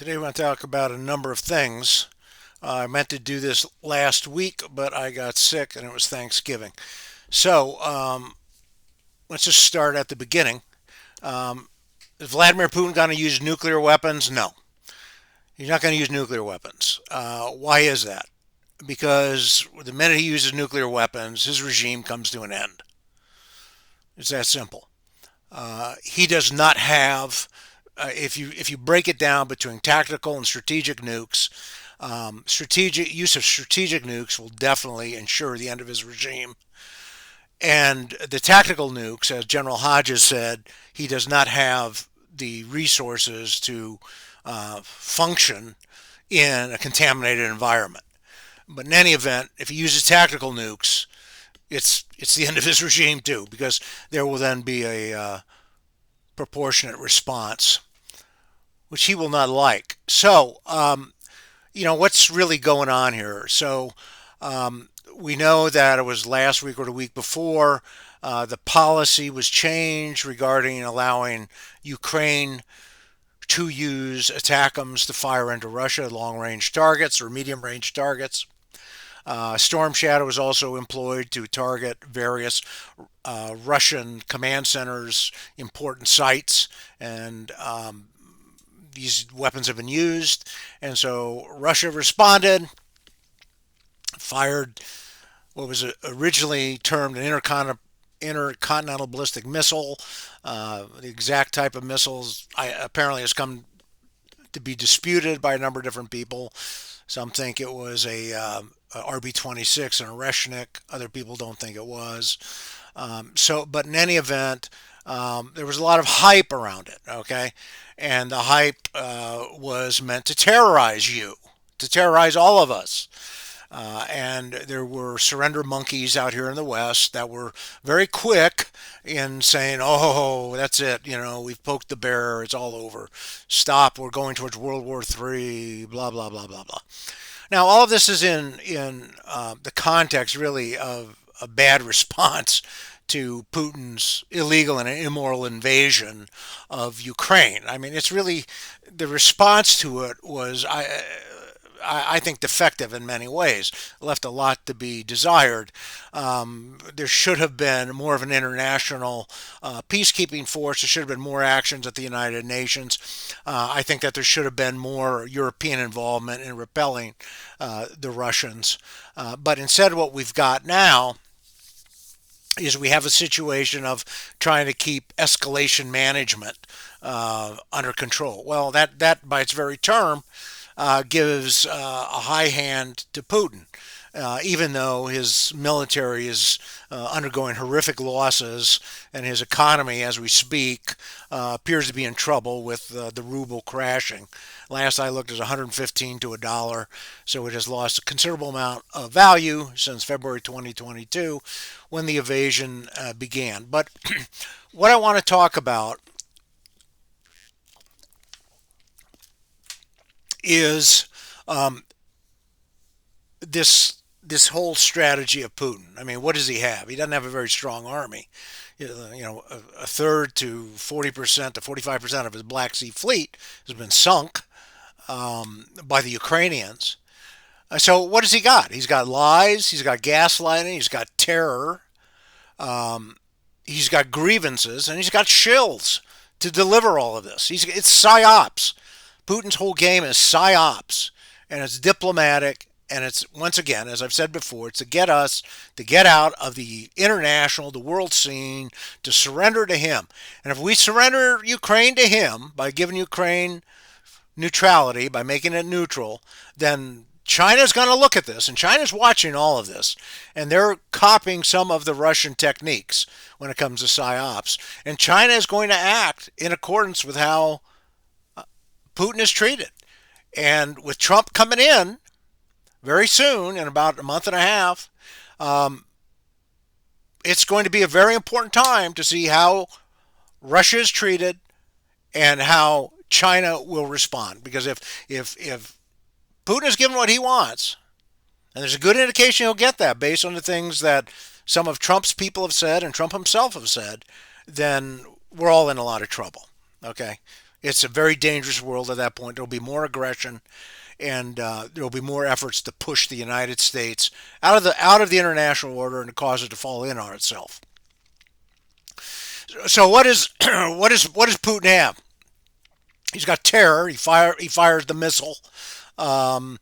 Today, we're going to talk about a number of things. I meant to do this last week, but I got sick and it was Thanksgiving. So, let's just start at the beginning. Um, is Vladimir Putin going to use nuclear weapons? No. He's not going to use nuclear weapons. Why is that? Because the minute he uses nuclear weapons, his regime comes to an end. It's that simple. He does not have if you break it down between tactical and strategic nukes, strategic use of strategic nukes will definitely ensure the end of his regime. And the tactical nukes, as General Hodges said, he does not have the resources to function in a contaminated environment. But in any event, if he uses tactical nukes, it's the end of his regime too, because there will then be a proportionate response, which he will not like. So, what's really going on here? We know that it was last week or the week before the policy was changed regarding allowing Ukraine to use ATACMS to fire into Russia, long range targets or medium range targets. Storm Shadow was also employed to target various Russian command centers, important sites, and these weapons have been used. And so Russia responded, fired what was originally termed an intercontinental ballistic missile. The exact type of missiles apparently has come to be disputed by a number of different people. Some think it was a RB-26 and a Reshnik. Other people don't think it was. But in any event, there was a lot of hype around it. Okay, and the hype was meant to terrorize you, to terrorize all of us. And there were surrender monkeys out here in the West that were very quick in saying, "Oh, that's it. We've poked the bear. It's all over. Stop. We're going towards World War III. Blah blah blah blah blah." Now, all of this is in the context, really, of a bad response to Putin's illegal and immoral invasion of Ukraine. I mean, it's really the response to it was, I think, defective in many ways. Left a lot to be desired. There should have been more of an international peacekeeping force. There should have been more actions at the United Nations. I think that there should have been more European involvement in repelling the Russians. But instead, what we've got now is we have a situation of trying to keep escalation management under control. Well, that by its very term gives a high hand to Putin, even though his military is undergoing horrific losses and his economy, as we speak, appears to be in trouble with the ruble crashing. Last I looked, it was 115 to a dollar, so it has lost a considerable amount of value since February 2022 when the invasion began. But what I want to talk about is this whole strategy of Putin. I mean, what does he have? He doesn't have a very strong army. A third to 40% to 45% of his Black Sea fleet has been sunk by the Ukrainians. So what has he got? He's got lies. He's got gaslighting. He's got terror. He's got grievances, and he's got shills to deliver all of this. It's psyops. Putin's whole game is psyops, and it's diplomatic, and it's, once again, as I've said before, it's to get us to get out of the international, the world scene, to surrender to him. And if we surrender Ukraine to him by giving Ukraine neutrality, by making it neutral, then China's going to look at this, and China's watching all of this, and they're copying some of the Russian techniques when it comes to psyops. And China is going to act in accordance with how Putin is treated. And with Trump coming in very soon, in about a month and a half, it's going to be a very important time to see how Russia is treated and how China will respond. Because if Putin is given what he wants, and there's a good indication he'll get that based on the things that some of Trump's people have said and Trump himself have said, then we're all in a lot of trouble. Okay? It's a very dangerous world at that point. There'll be more aggression, and there will be more efforts to push the United States out of the international order and to cause it to fall in on itself. So what is what does Putin have? He's got terror. He fires the missile. Um,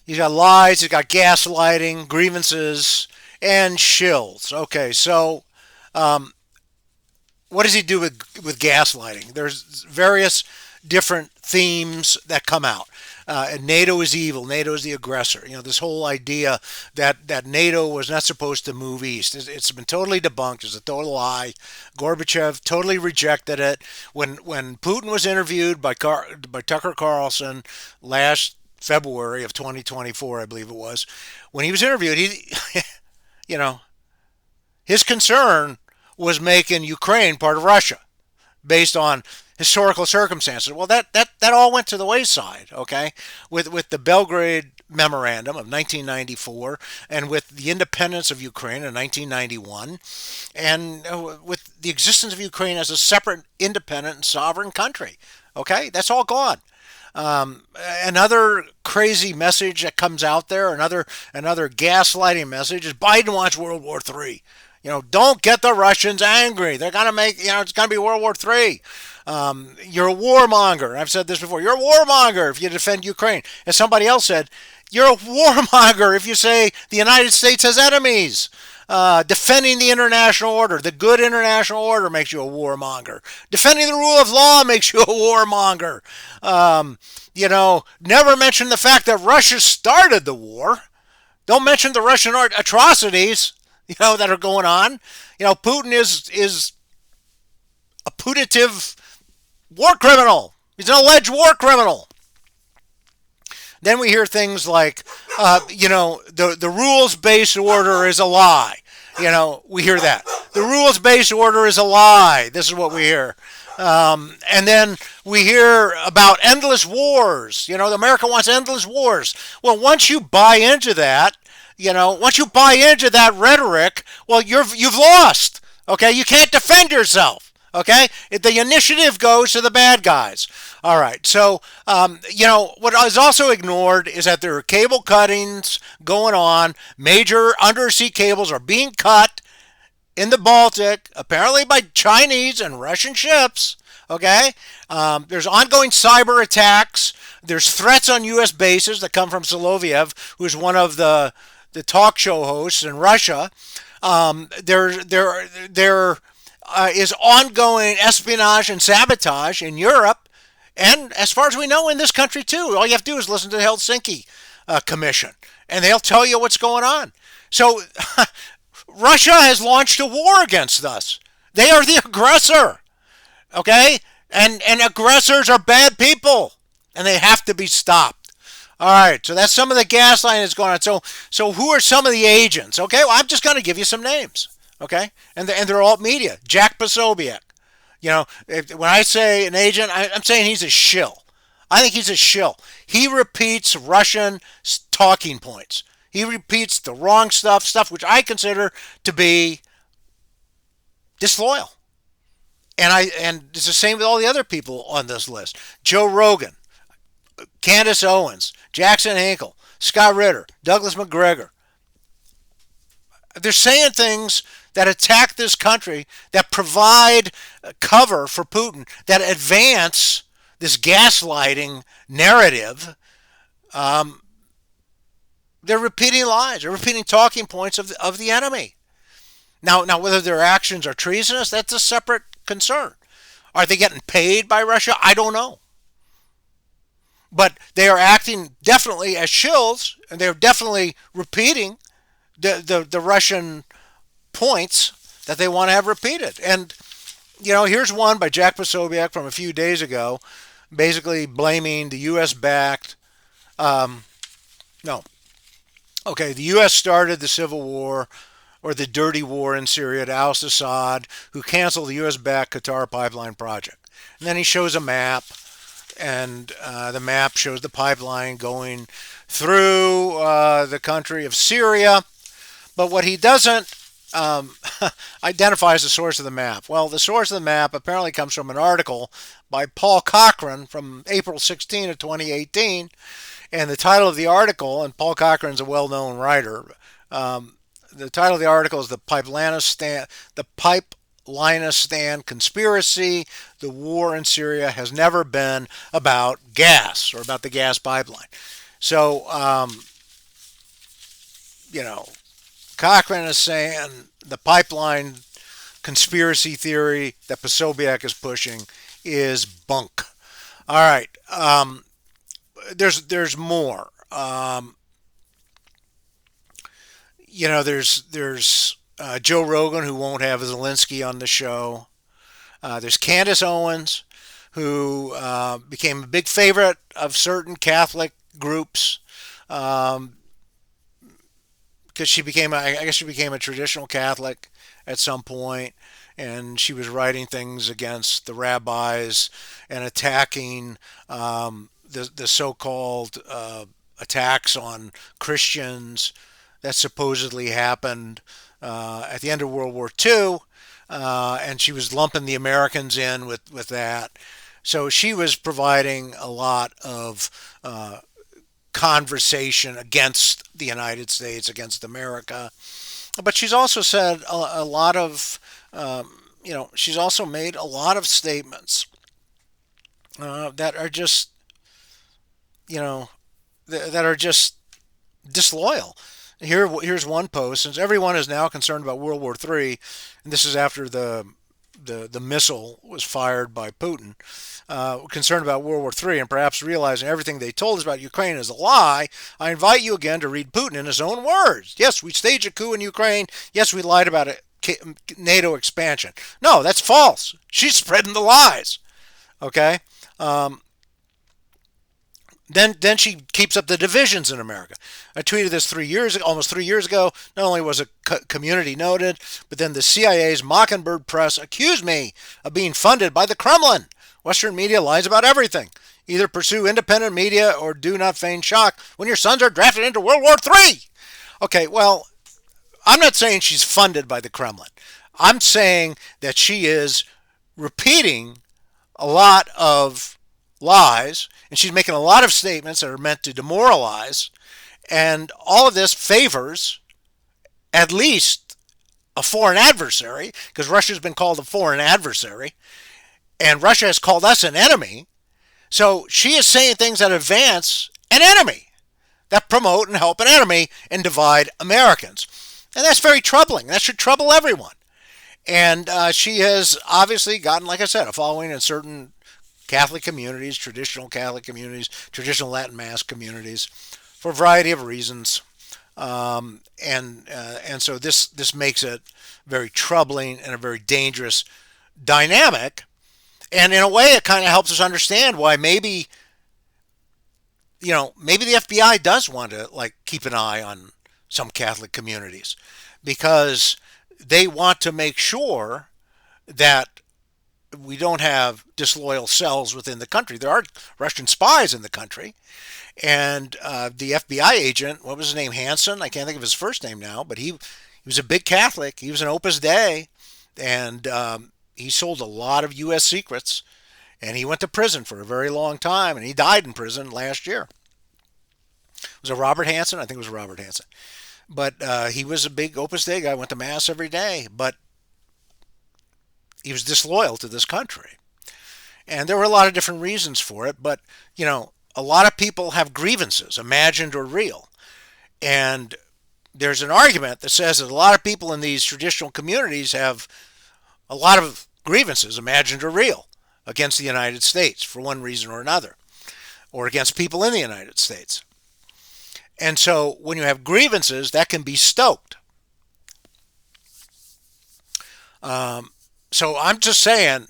he's got lies. He's got gaslighting, grievances, and shills. Okay, so what does he do with gaslighting? There's various different themes that come out. And NATO is evil. NATO is the aggressor. This whole idea that NATO was not supposed to move east. It's been totally debunked. It's a total lie. Gorbachev totally rejected it. When Putin was interviewed by Tucker Carlson last February of 2024, I believe it was, when he was interviewed, he, you know, his concern was making Ukraine part of Russia based on historical circumstances. Well, that all went to the wayside, okay, with the Belgrade Memorandum of 1994 and with the independence of Ukraine in 1991 and with the existence of Ukraine as a separate, independent, and sovereign country. Okay, that's all gone. Another crazy message that comes out there, another gaslighting message is Biden wants World War III. Don't get the Russians angry. They're gonna make, it's gonna be World War III. You're a warmonger. I've said this before. You're a warmonger if you defend Ukraine. As somebody else said, you're a warmonger if you say the United States has enemies. Defending the international order, the good international order, makes you a warmonger. Defending the rule of law makes you a warmonger. Never mention the fact that Russia started the war. Don't mention the Russian atrocities, that are going on. Putin is a putative war criminal. He's an alleged war criminal. Then we hear things like, the rules-based order is a lie. We hear that. The rules-based order is a lie. This is what we hear. And then we hear about endless wars. America wants endless wars. Well, once you buy into that, once you buy into that rhetoric, well, you've lost. Okay, you can't defend yourself. Okay, the initiative goes to the bad guys. All right, so what is also ignored is that there are cable cuttings going on. Major undersea cables are being cut in the Baltic, apparently by Chinese and Russian ships. Okay, there's ongoing cyber attacks. There's threats on U.S. bases that come from Soloviev, who's one of the talk show hosts in Russia. There is ongoing espionage and sabotage in Europe, and as far as we know, in this country too. All you have to do is listen to the Helsinki Commission, and they'll tell you what's going on. So Russia has launched a war against us. They are the aggressor, okay? And aggressors are bad people, and they have to be stopped. All right, so that's some of the gaslighting that's going on. So who are some of the agents? Okay, well, I'm just going to give you some names. Okay, and they're alt media. Jack Posobiec. When I say an agent, I'm saying he's a shill. I think he's a shill. He repeats Russian talking points. He repeats the wrong stuff which I consider to be disloyal. And it's the same with all the other people on this list. Joe Rogan, Candace Owens, Jackson Hinkle, Scott Ritter, Douglas McGregor. They're saying things that attack this country, that provide cover for Putin, that advance this gaslighting narrative. They're repeating lies. They're repeating talking points of the enemy. Now, whether their actions are treasonous, that's a separate concern. Are they getting paid by Russia? I don't know. But they are acting definitely as shills, and they're definitely repeating the Russian points that they want to have repeated. And, here's one by Jack Posobiec from a few days ago, basically blaming the U.S.-backed, the U.S. started the civil war, or the dirty war in Syria, to oust Assad, who canceled the U.S.-backed Qatar pipeline project. And then he shows a map, and the map shows the pipeline going through the country of Syria. But what he doesn't identifies the source of the map. Well, the source of the map apparently comes from an article by Paul Cochran from April 16 of 2018. And the title of the article, and Paul Cochran's a well-known writer, the title of the article is the Pipeline Conspiracy. The war in Syria has never been about gas or about the gas pipeline. So, you know, Cochrane is saying the pipeline conspiracy theory that Posobiec is pushing is bunk. All right, there's more. There's Joe Rogan who won't have Zelensky on the show. There's Candace Owens who became a big favorite of certain Catholic groups. Because I guess she became a traditional Catholic at some point, and she was writing things against the rabbis and attacking the so-called attacks on Christians that supposedly happened at the end of World War II, and she was lumping the Americans in with that. So she was providing a lot of conversation against the United States, against America. But she's also said a lot of, she's also made a lot of statements that are just, that are just disloyal. Here's one post. Since everyone is now concerned about World War III, and this is after the missile was fired by Putin, concerned about World War III and perhaps realizing everything they told us about Ukraine is a lie, I invite you again to read Putin in his own words. Yes, we staged a coup in Ukraine. Yes, we lied about it. NATO expansion. No, that's false. She's spreading the lies. Okay? Then she keeps up the divisions in America. I tweeted this almost 3 years ago. Not only was a community noted, but then the CIA's Mockingbird Press accused me of being funded by the Kremlin. Western media lies about everything. Either pursue independent media or do not feign shock when your sons are drafted into World War III. Okay, well, I'm not saying she's funded by the Kremlin. I'm saying that she is repeating a lot of lies, and she's making a lot of statements that are meant to demoralize, and all of this favors at least a foreign adversary, because Russia's been called a foreign adversary, and Russia has called us an enemy. So she is saying things that advance an enemy, that promote and help an enemy and divide Americans. And that's very troubling. That should trouble everyone. And she has obviously gotten, like I said, a following in certain Catholic communities, traditional Catholic communities, traditional Latin Mass communities, for a variety of reasons. And so this makes it very troubling and a very dangerous dynamic. And in a way, it kind of helps us understand why maybe the FBI does want to keep an eye on some Catholic communities, because they want to make sure that we don't have disloyal cells within the country. There are Russian spies in the country, and the FBI agent, what was his name, Hansen? I can't think of his first name now, but he was a big Catholic. He was an Opus Dei, and he sold a lot of U.S. secrets, and he went to prison for a very long time, and he died in prison last year. Was it Robert Hansen? I think it was Robert Hansen. But he was a big Opus Dei guy, went to Mass every day, but he was disloyal to this country. And there were a lot of different reasons for it, but, a lot of people have grievances, imagined or real. And there's an argument that says that a lot of people in these traditional communities have a lot of grievances, imagined or real, against the United States for one reason or another, or against people in the United States. And so when you have grievances, that can be stoked. So I'm just saying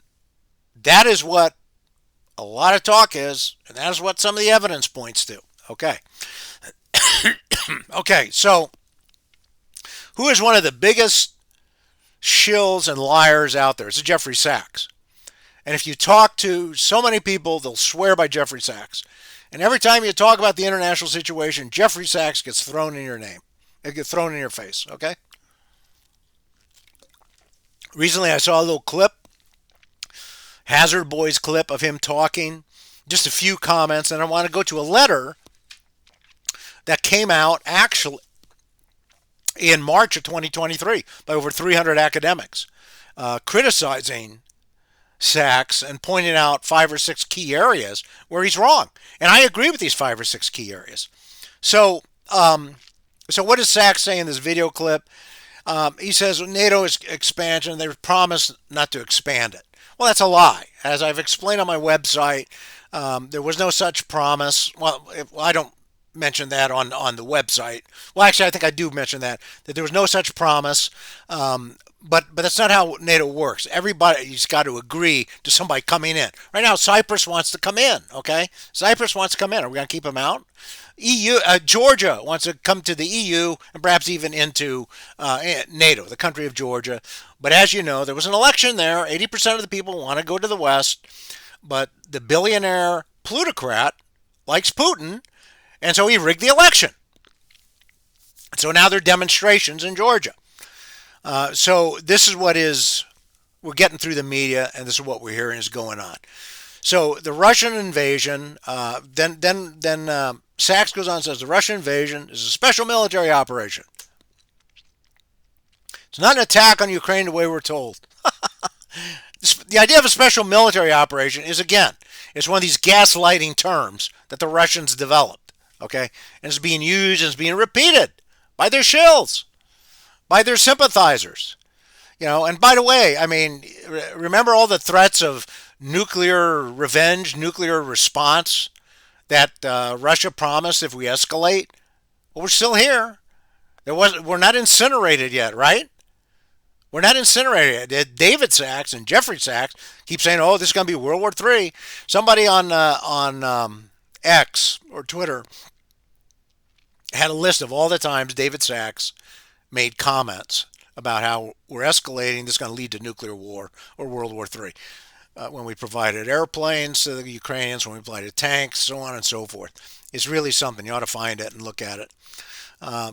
that is what a lot of talk is, and that is what some of the evidence points to. Okay. Okay, so who is one of the biggest shills and liars out there? It's Jeffrey Sachs. And if you talk to so many people, they'll swear by Jeffrey Sachs. And every time you talk about the international situation, Jeffrey Sachs gets thrown in your name. It gets thrown in your face, okay? Recently, I saw a little clip, Hazard Boys clip of him talking, just a few comments, and I want to go to a letter that came out actually in March of 2023 by over 300 academics criticizing Sachs and pointing out 5 or 6 key areas where he's wrong. And I agree with these 5 or 6 key areas. So, so what does Sachs say in this video clip? He says NATO is expansion. They promised not to expand it. Well, that's a lie. As I've explained on my website, there was no such promise. Well, I don't mention that on the website. Well, actually, I think I do mention that there was no such promise. But that's not how NATO works. Everybody's got to agree to somebody coming in. Right now, Cyprus wants to come in. Okay, Cyprus wants to come in. Are we going to keep them out? Georgia wants to come to the EU and perhaps even into NATO, the country of Georgia. But as you know, there was an election there. 80% of the people want to go to the West, but the billionaire plutocrat likes Putin, and so he rigged the election. So now there are demonstrations in Georgia. So this is what we're getting through the media, and this is what we're hearing is going on. So the Russian invasion, then Sachs goes on and says the Russian invasion is a special military operation. It's not an attack on Ukraine the way we're told. The idea of a special military operation is, again, it's one of these gaslighting terms that the Russians developed, okay? And it's being used and it's being repeated by their shills, by their sympathizers. And by the way, I mean, remember all the threats of nuclear revenge, nuclear response that Russia promised if we escalate? Well, we're still here. We're not incinerated yet, right? We're not incinerated yet. David Sachs and Jeffrey Sachs keep saying, "Oh, this is going to be World War III." Somebody on X or Twitter had a list of all the times David Sachs made comments about how we're escalating. This is going to lead to nuclear war or World War III. When we provided airplanes to the Ukrainians, when we provided tanks, so on and so forth. It's really something. You ought to find it and look at it.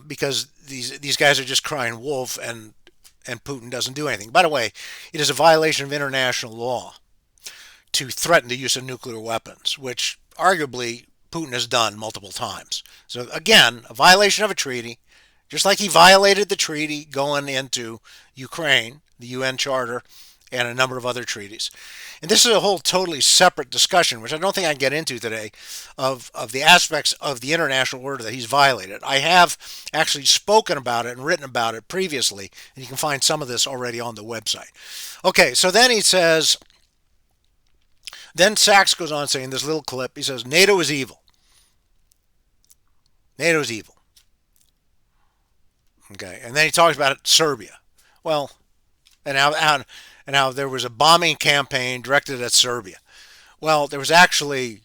Because these guys are just crying wolf, and Putin doesn't do anything. By the way, it is a violation of international law to threaten the use of nuclear weapons, which arguably Putin has done multiple times. So again, a violation of a treaty, just like he violated the treaty going into Ukraine, the UN Charter, and a number of other treaties. And this is a whole totally separate discussion, which I don't think I can get into today, of the aspects of the international order that he's violated. I have actually spoken about it and written about it previously, and you can find some of this already on the website. Okay, so then he says, then Sachs goes on saying this little clip, he says, NATO is evil. NATO is evil. Okay, and then he talks about Serbia. Well, and how there was a bombing campaign directed at Serbia. Well, there was actually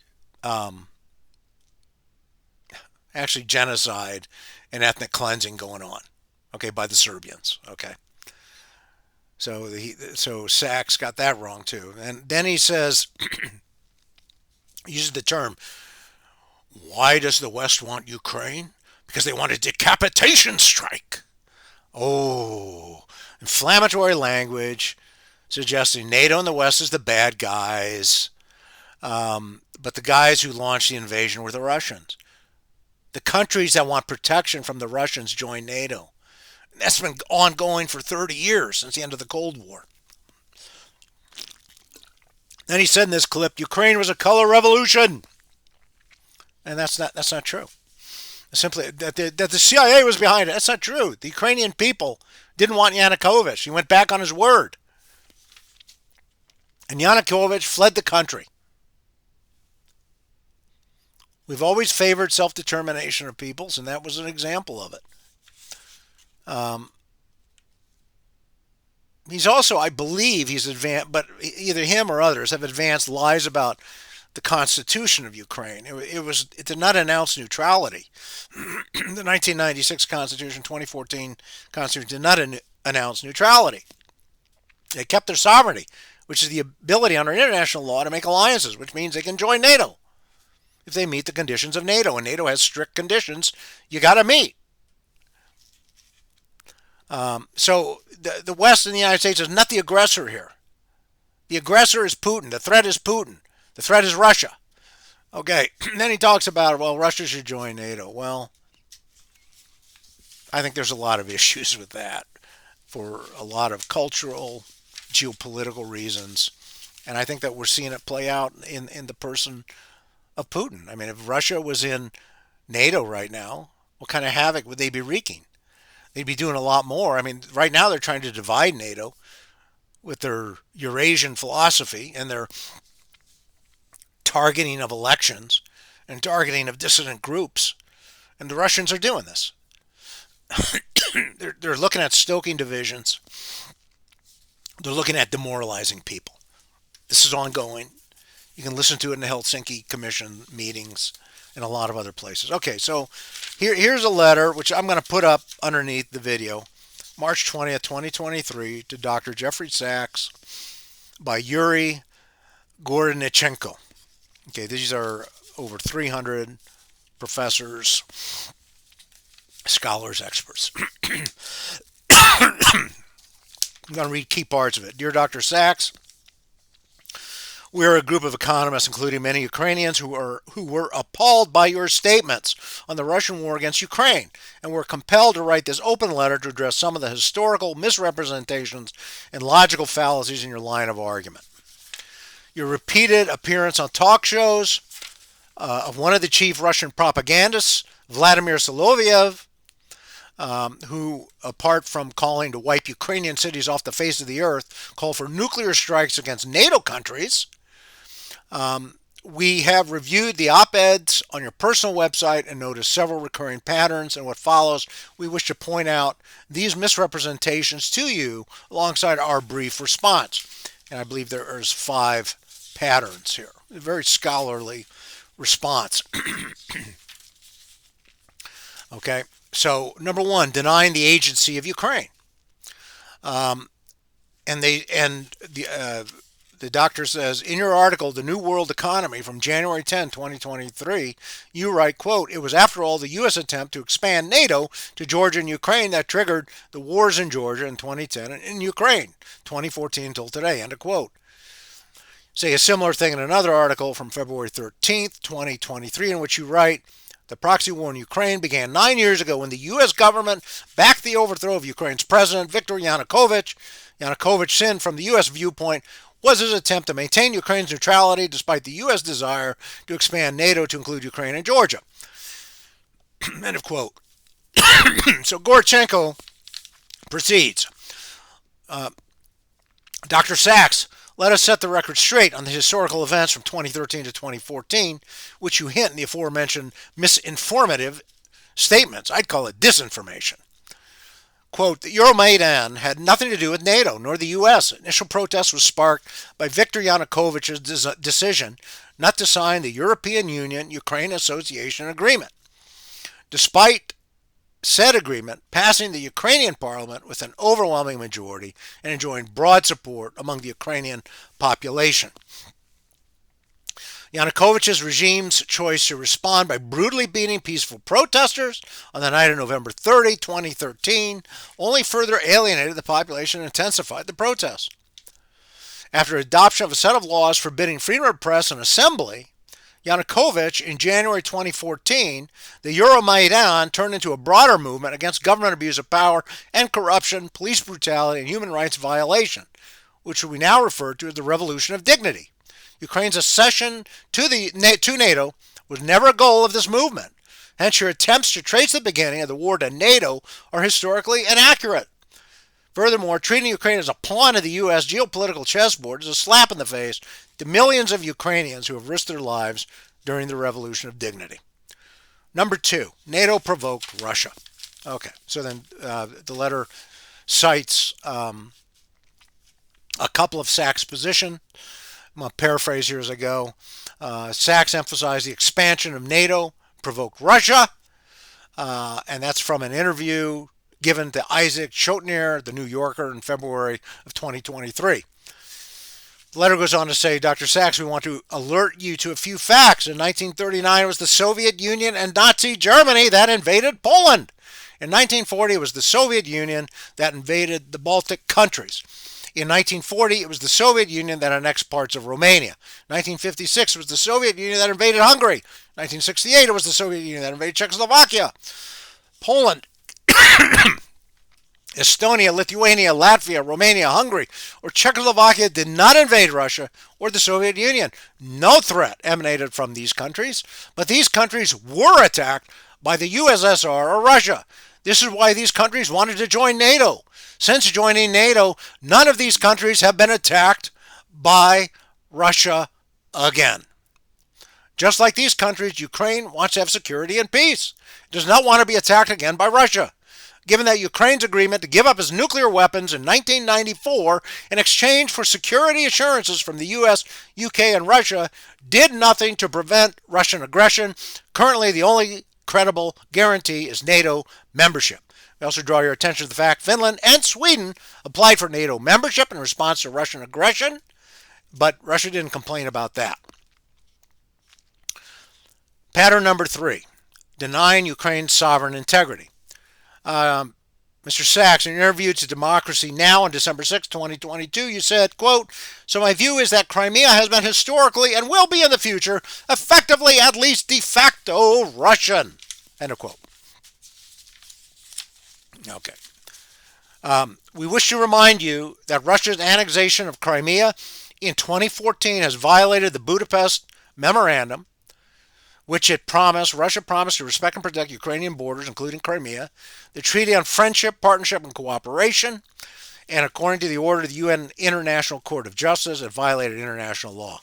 genocide and ethnic cleansing going on, okay, by the Serbians, okay. So Sachs got that wrong too. And then he says, uses the term, why does the West want Ukraine? Because they want a decapitation strike. Oh, inflammatory language suggesting NATO and the West is the bad guys. But the guys who launched the invasion were the Russians. The countries that want protection from the Russians joined NATO. That's been ongoing for 30 years since the end of the Cold War. Then he said in this clip, Ukraine was a color revolution. And that's not true. Simply that the CIA was behind it. That's not true. The Ukrainian people didn't want Yanukovych. He went back on his word. And Yanukovych fled the country. We've always favored self-determination of peoples, and that was an example of it. He's also, I believe, he's advanced, but either him or others have advanced lies about the Constitution of Ukraine. It did not announce neutrality. The 1996 Constitution, 2014 Constitution did not announce neutrality. They kept their sovereignty, which is the ability under international law to make alliances, which means they can join NATO if they meet the conditions of NATO. And NATO has strict conditions you got to meet. So the West and the United States is not the aggressor here. The aggressor is Putin. The threat is Putin. The threat is Russia. Okay, and then he talks about, well, Russia should join NATO. Well, I think there's a lot of issues with that for a lot of cultural, geopolitical reasons. And I think that we're seeing it play out in the person of Putin. I mean, if Russia was in NATO right now, what kind of havoc would they be wreaking? They'd be doing a lot more. I mean, right now they're trying to divide NATO with their Eurasian philosophy and their targeting of elections and targeting of dissident groups. And the Russians are doing this. They're looking at stoking divisions. They're looking at demoralizing people. This is ongoing. You can listen to it in the Helsinki Commission meetings and a lot of other places. Okay, so here's a letter, which I'm going to put up underneath the video. March 20th, 2023, to Dr. Jeffrey Sachs by Yuriy Gorodnichenko. Okay, these are over 300 professors, scholars, experts. I'm going to read key parts of it. Dear Dr. Sachs, we are a group of economists, including many Ukrainians, who were appalled by your statements on the Russian war against Ukraine, and were compelled to write this open letter to address some of the historical misrepresentations and logical fallacies in your line of argument. Your repeated appearance on talk shows of one of the chief Russian propagandists, Vladimir Soloviev, who, apart from calling to wipe Ukrainian cities off the face of the earth, called for nuclear strikes against NATO countries. We have reviewed the op-eds on your personal website and noticed several recurring patterns. And what follows, we wish to point out these misrepresentations to you alongside our brief response. And I believe there is 5 patterns here. A very scholarly response. Okay, so number 1, denying the agency of Ukraine. The doctor says, in your article, The New World Economy, from January 10, 2023, you write, quote, it was after all the U.S. attempt to expand NATO to Georgia and Ukraine that triggered the wars in Georgia in 2010 and in Ukraine, 2014 until today, end of quote. Say a similar thing in another article from February 13th, 2023, in which you write, the proxy war in Ukraine began 9 years ago when the U.S. government backed the overthrow of Ukraine's president, Viktor Yanukovych. Yanukovych's sin, from the U.S. viewpoint, was his attempt to maintain Ukraine's neutrality despite the U.S. desire to expand NATO to include Ukraine and Georgia. End of quote. So Gorodnichenko proceeds. Dr. Sachs, let us set the record straight on the historical events from 2013 to 2014, which you hint in the aforementioned misinformative statements. I'd call it disinformation. Quote, the Euromaidan had nothing to do with NATO nor the U.S. Initial protest was sparked by Viktor Yanukovych's decision not to sign the European Union-Ukraine Association Agreement. Despite said agreement passing the Ukrainian parliament with an overwhelming majority and enjoying broad support among the Ukrainian population. Yanukovych's regime's choice to respond by brutally beating peaceful protesters on the night of November 30, 2013, only further alienated the population and intensified the protests. After adoption of a set of laws forbidding freedom of press and assembly, Yanukovych, in January 2014, the Euromaidan turned into a broader movement against government abuse of power and corruption, police brutality, and human rights violation, which we now refer to as the Revolution of Dignity. Ukraine's accession to NATO was never a goal of this movement. Hence, your attempts to trace the beginning of the war to NATO are historically inaccurate. Furthermore, treating Ukraine as a pawn of the U.S. geopolitical chessboard is a slap in the face to millions of Ukrainians who have risked their lives during the Revolution of Dignity. Number 2, NATO provoked Russia. Okay, so then the letter cites a couple of Sachs' positions. I'm going to paraphrase here as I go. Sachs emphasized the expansion of NATO provoked Russia, and that's from an interview given to Isaac Chotiner, the New Yorker, in February of 2023. The letter goes on to say, Dr. Sachs, we want to alert you to a few facts. In 1939, it was the Soviet Union and Nazi Germany that invaded Poland. In 1940, it was the Soviet Union that invaded the Baltic countries. In 1940, it was the Soviet Union that annexed parts of Romania. 1956, it was the Soviet Union that invaded Hungary. 1968, it was the Soviet Union that invaded Czechoslovakia. Poland, Estonia, Lithuania, Latvia, Romania, Hungary, or Czechoslovakia did not invade Russia or the Soviet Union. No threat emanated from these countries, but these countries were attacked by the USSR or Russia. This is why these countries wanted to join NATO. Since joining NATO, none of these countries have been attacked by Russia again. Just like these countries, Ukraine wants to have security and peace. It does not want to be attacked again by Russia. Given that Ukraine's agreement to give up its nuclear weapons in 1994 in exchange for security assurances from the US, UK, and Russia did nothing to prevent Russian aggression, currently the only credible guarantee is NATO membership. We also draw your attention to the fact Finland and Sweden applied for NATO membership in response to Russian aggression, but Russia didn't complain about that. Pattern number 3, denying Ukraine's sovereign integrity. Mr. Sachs, in an interview to Democracy Now! On December 6, 2022, you said, quote, "So my view is that Crimea has been historically and will be in the future effectively, at least de facto, Russian." End of quote. Okay. We wish to remind you that Russia's annexation of Crimea in 2014 has violated the Budapest Memorandum, which Russia promised to respect and protect Ukrainian borders, including Crimea, the Treaty on Friendship, Partnership, and Cooperation, and according to the order of the UN International Court of Justice, it violated international law.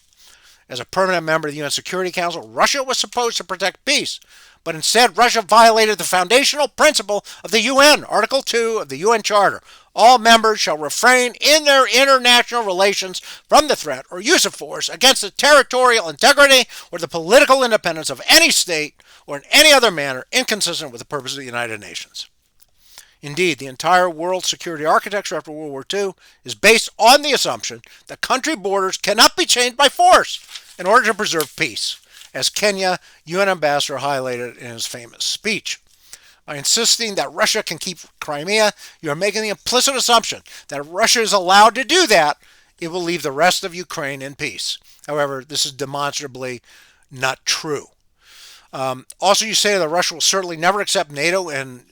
As a permanent member of the UN Security Council, Russia was supposed to protect peace, but instead Russia violated the foundational principle of the UN, Article 2 of the UN Charter. All members shall refrain in their international relations from the threat or use of force against the territorial integrity or the political independence of any state or in any other manner inconsistent with the purpose of the United Nations. Indeed, the entire world security architecture after World War II is based on the assumption that country borders cannot be changed by force in order to preserve peace, as Kenya UN ambassador highlighted in his famous speech. By insisting that Russia can keep Crimea, you are making the implicit assumption that if Russia is allowed to do that, it will leave the rest of Ukraine in peace. However, this is demonstrably not true. Also, you say that Russia will certainly never accept NATO and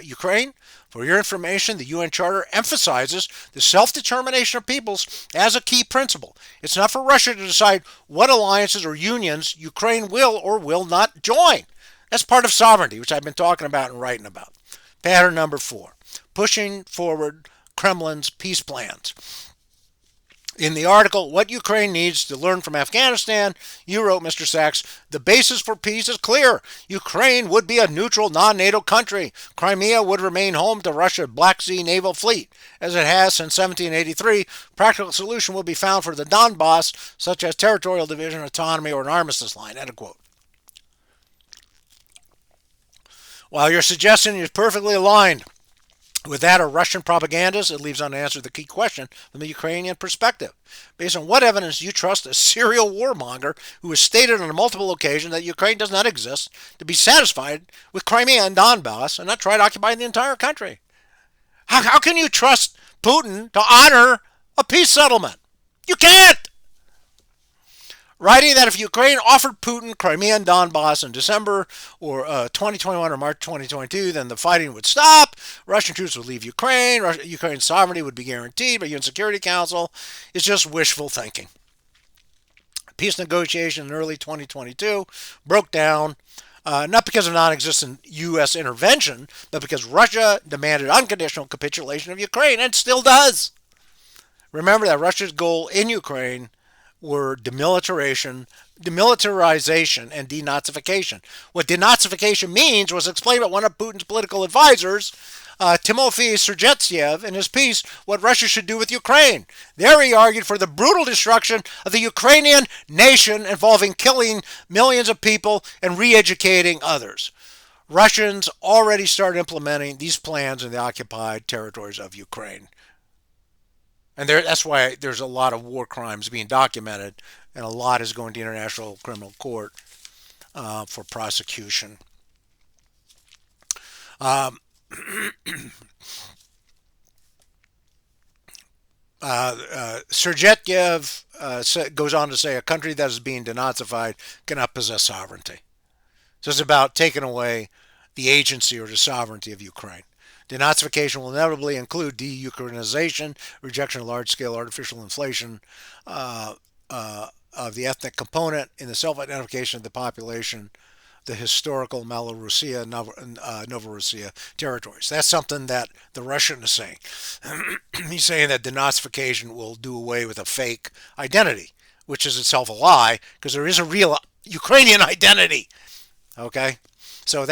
Ukraine. For your information, the UN Charter emphasizes the self-determination of peoples as a key principle. It's not for Russia to decide what alliances or unions Ukraine will or will not join. That's part of sovereignty, which I've been talking about and writing about. Pattern number 4, pushing forward Kremlin's peace plans. In the article, What Ukraine Needs to Learn from Afghanistan, you wrote, Mr. Sachs, the basis for peace is clear. Ukraine would be a neutral, non-NATO country. Crimea would remain home to Russia's Black Sea Naval Fleet. As it has since 1783, practical solution will be found for the Donbass, such as territorial division, autonomy, or an armistice line. End of quote. While your suggestion is perfectly aligned with that of Russian propagandists, it leaves unanswered the key question from the Ukrainian perspective. Based on what evidence do you trust a serial warmonger who has stated on multiple occasions that Ukraine does not exist to be satisfied with Crimea and Donbass and not try to occupy the entire country? How can you trust Putin to honor a peace settlement? You can't! Writing that if Ukraine offered Putin Crimea and Donbass in December or 2021 or March 2022, then the fighting would stop, Russian troops would leave Ukraine, Ukraine's sovereignty would be guaranteed by UN Security Council, is just wishful thinking. Peace negotiations in early 2022 broke down, not because of non-existent U.S. intervention, but because Russia demanded unconditional capitulation of Ukraine, and still does. Remember that Russia's goal in Ukraine were demilitarization and denazification. What denazification means was explained by one of Putin's political advisors, Timofey Sergetsev, in his piece, What Russia Should Do with Ukraine. There he argued for the brutal destruction of the Ukrainian nation involving killing millions of people and re-educating others. Russians already started implementing these plans in the occupied territories of Ukraine. And that's why there's a lot of war crimes being documented, and a lot is going to International Criminal Court for prosecution. Sergetyev goes on to say a country that is being denazified cannot possess sovereignty. So it's about taking away the agency or the sovereignty of Ukraine. Denazification will inevitably include de-Ukrainization, rejection of large-scale artificial inflation of the ethnic component in the self-identification of the population, the historical Malorussia, Novorussia territories. That's something that the Russian is saying. He's saying that denazification will do away with a fake identity, which is itself a lie, because there is a real Ukrainian identity. Okay, so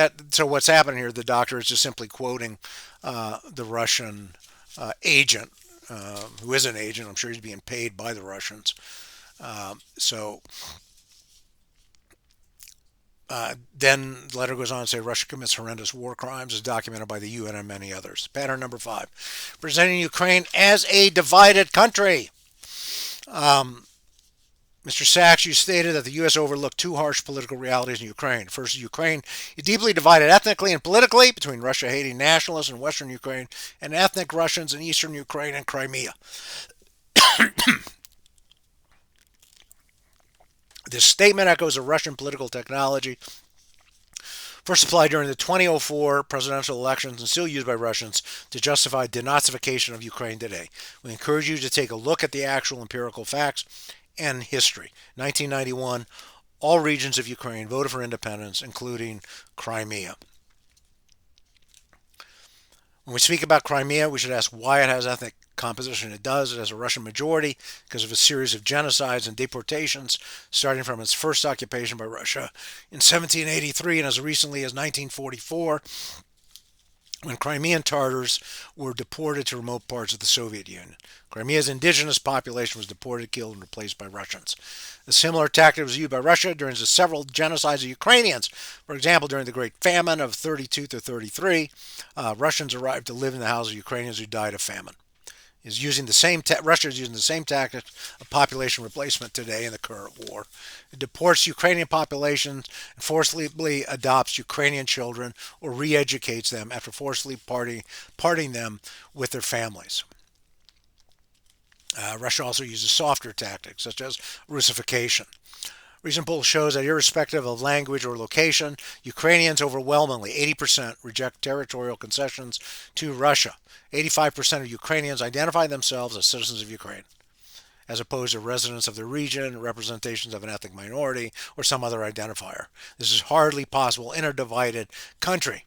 what's happening here? The doctor is just simply quoting the Russian agent, who is an agent. I'm sure he's being paid by the Russians. So then the letter goes on to say Russia commits horrendous war crimes as documented by the UN and many others. Pattern number 5, presenting Ukraine as a divided country. Mr. Sachs, you stated that the U.S. overlooked two harsh political realities in Ukraine. First, Ukraine is deeply divided ethnically and politically between Russia-hating nationalists in western Ukraine and ethnic Russians in eastern Ukraine and Crimea. This statement echoes a Russian political technology first applied during the 2004 presidential elections and still used by Russians to justify denazification of Ukraine today. We encourage you to take a look at the actual empirical facts and history. 1991, all regions of Ukraine voted for independence, including Crimea. When we speak about Crimea, we should ask why it has ethnic composition it does. It has a Russian majority because of a series of genocides and deportations, starting from its first occupation by Russia in 1783 and as recently as 1944, when Crimean Tatars were deported to remote parts of the Soviet Union. Crimea's indigenous population was deported, killed, and replaced by Russians. A similar tactic was used by Russia during the several genocides of Ukrainians. For example, during the Great Famine of 32 to 33, Russians arrived to live in the houses of Ukrainians who died of famine. Russia is using the same tactic of population replacement today in the current war. It deports Ukrainian populations and forcibly adopts Ukrainian children or re-educates them after forcibly parting them with their families. Russia also uses softer tactics such as Russification. Recent poll shows that irrespective of language or location, Ukrainians overwhelmingly, 80%, reject territorial concessions to Russia. 85% of Ukrainians identify themselves as citizens of Ukraine, as opposed to residents of the region, representations of an ethnic minority, or some other identifier. This is hardly possible in a divided country.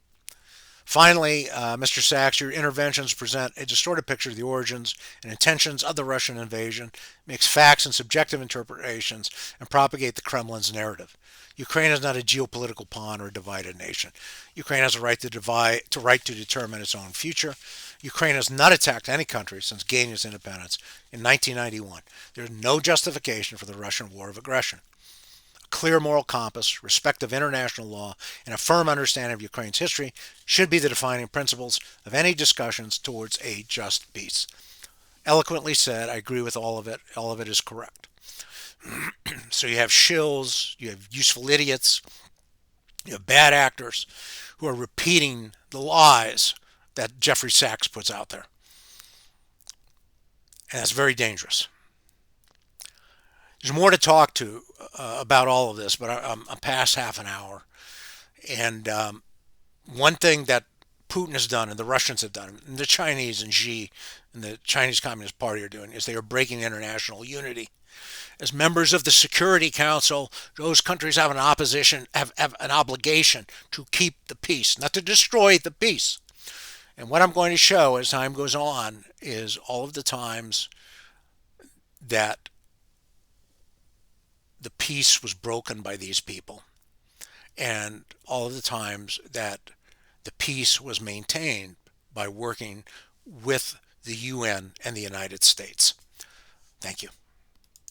Finally, Mr. Sachs, your interventions present a distorted picture of the origins and intentions of the Russian invasion, mix facts and subjective interpretations, and propagate the Kremlin's narrative. Ukraine is not a geopolitical pawn or a divided nation. Ukraine has a right to determine its own future. Ukraine has not attacked any country since gaining its independence in 1991. There is no justification for the Russian war of aggression. Clear moral compass, respect of international law, and a firm understanding of Ukraine's history should be the defining principles of any discussions towards a just peace. Eloquently said, I agree with all of it. All of it is correct. So you have shills, you have useful idiots, you have bad actors who are repeating the lies that Jeffrey Sachs puts out there. And that's very dangerous. There's more to talk to about all of this, but I'm past half an hour. And one thing that Putin has done and the Russians have done, and the Chinese and Xi and the Chinese Communist Party are doing, is they are breaking international unity. As members of the Security Council, those countries have have an obligation to keep the peace, not to destroy the peace. And what I'm going to show as time goes on is all of the times that the peace was broken by these people, and all of the times that the peace was maintained by working with the UN and the United States. Thank you.